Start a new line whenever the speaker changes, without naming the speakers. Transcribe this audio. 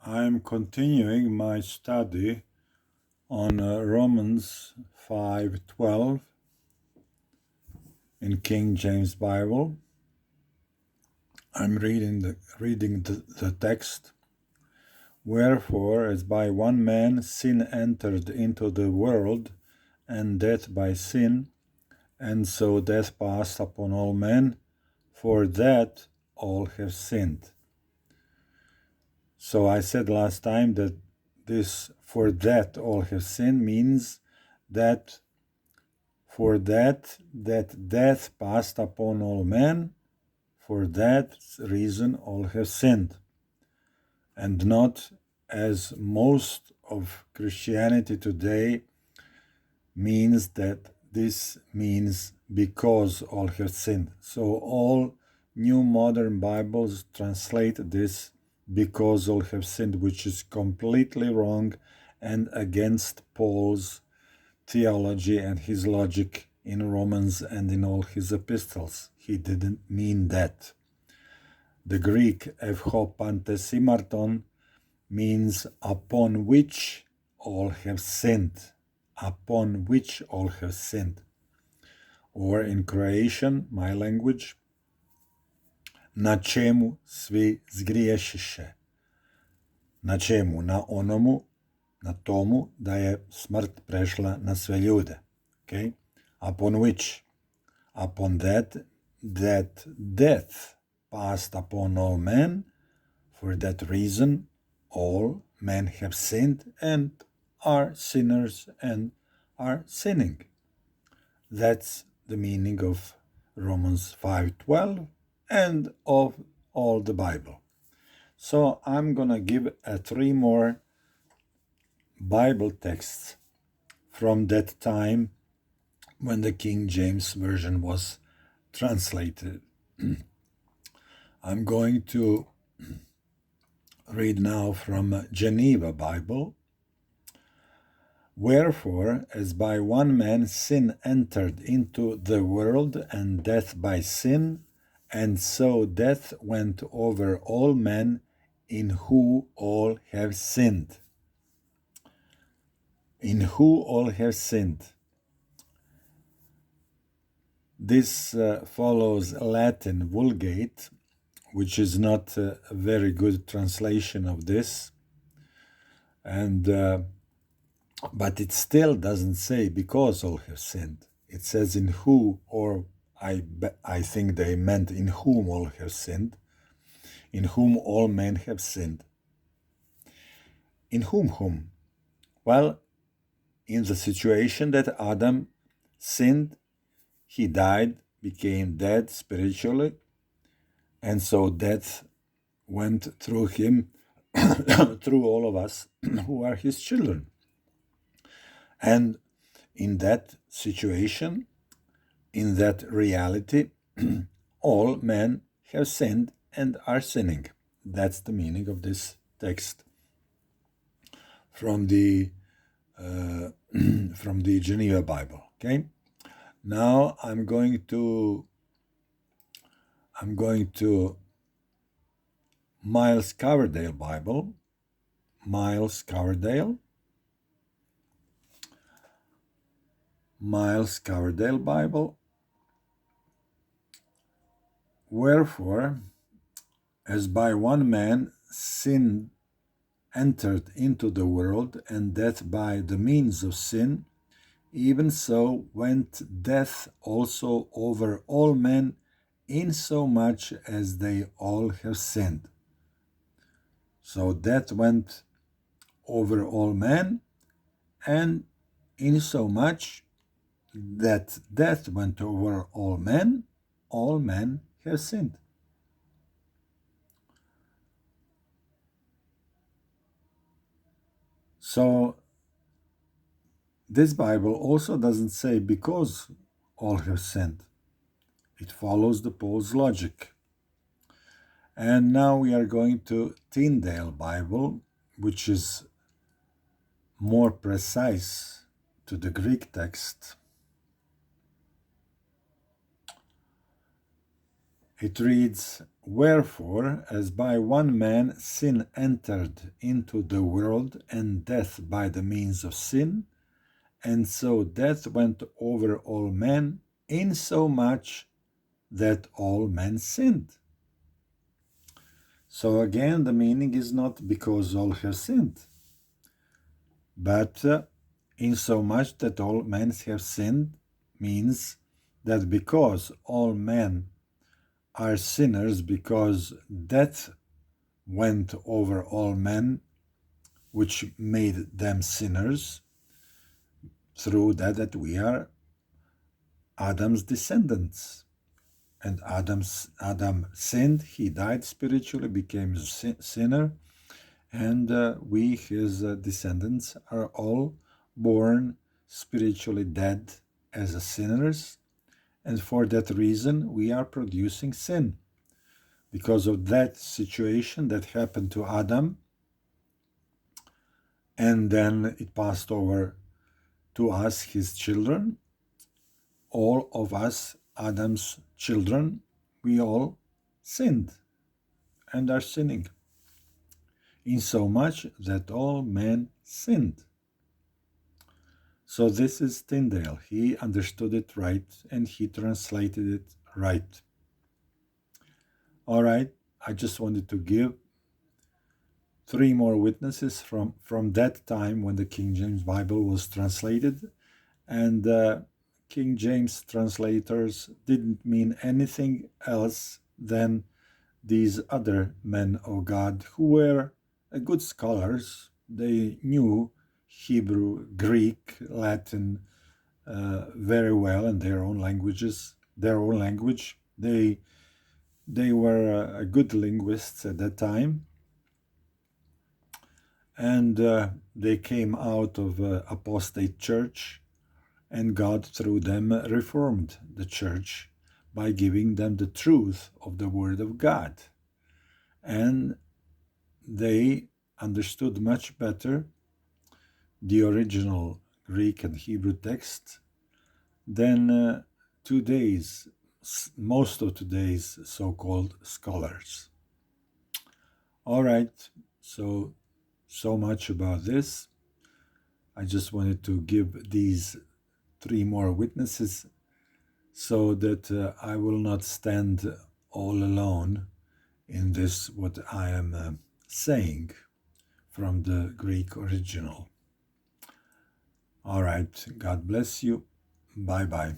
I'm continuing my study on Romans 5:12 in King James Bible. I'm reading the text. Wherefore, as by one man sin entered into the world, and death by sin, and so death passed upon all men, for that all have sinned. So I said last time that this "for that all have sinned" means that for that death passed upon all men, for that reason all have sinned, and not as most of Christianity today means that this means because all have sinned. So all new modern Bibles translate this because all have sinned, which is completely wrong and against Paul's theology and his logic in Romans and in all his epistles. He didn't mean that. The Greek evcho pantesimarton means upon which all have sinned, upon which all have sinned. Or in Croatian, my language, na čemu svi zgriješiše. Na čemu? Na onomu, na tomu da je smrt prešla na sve ljude. Okay? Upon which? Upon that death passed upon all men. For that reason, all men have sinned and are sinners and are sinning. That's the meaning of Romans 5:12 and of all the Bible. So I'm going to give 3 more Bible texts from that time when the King James Version was translated. I'm going to read now from Geneva Bible. Wherefore, as by one man sin entered into the world, and death by sin, and so death went over all men, in who all have sinned. In who all have sinned. This follows Latin Vulgate, which is not a very good translation of this, and but it still doesn't say because all have sinned. It says in who, or I think they meant in whom all have sinned, in whom all men have sinned. In whom? Well, in the situation that Adam sinned, he died, became dead spiritually, and so death went through him, through all of us who are his children. And in that situation, in that reality, all men have sinned and are sinning. That's the meaning of this text from the Geneva Bible. Okay. Now I'm going to Miles Coverdale Bible. Miles Coverdale Bible. Wherefore, as by one man sin entered into the world, and death by the means of sin, even so went death also over all men, insomuch as they all have sinned. So death went over all men, and insomuch that death went over all men have sinned. So this Bible also doesn't say because all have sinned. It follows the Paul's logic. And now we are going to Tyndale Bible, which is more precise to the Greek text. It reads, Wherefore, as by one man sin entered into the world, and death by the means of sin, and so death went over all men, insomuch that all men sinned. So again, the meaning is not because all have sinned, but insomuch that all men have sinned means that because all men are sinners, because death went over all men, which made them sinners, through that we are Adam's descendants. And Adam sinned, he died spiritually, became a sinner, and we, his descendants, are all born spiritually dead as sinners, and for that reason we are producing sin. Because of that situation that happened to Adam, and then it passed over to us, his children, all of us, Adam's children, we all sinned and are sinning, insomuch that all men sinned. So this is Tyndale. He understood it right and he translated it right. All right, I just wanted to give 3 more witnesses from that time when the King James Bible was translated, and King James translators didn't mean anything else than these other men of God who were good scholars. They knew Hebrew, Greek, Latin very well in their own languages, their own language. They were good linguists at that time, and they came out of apostate church, and God through them reformed the church by giving them the truth of the Word of God. And they understood much better the original Greek and Hebrew text than most of today's so-called scholars. All right, so much about this. I just wanted to give these 3 more witnesses so that I will not stand all alone in this, what I am saying from the Greek original. All right, God bless you. Bye-bye.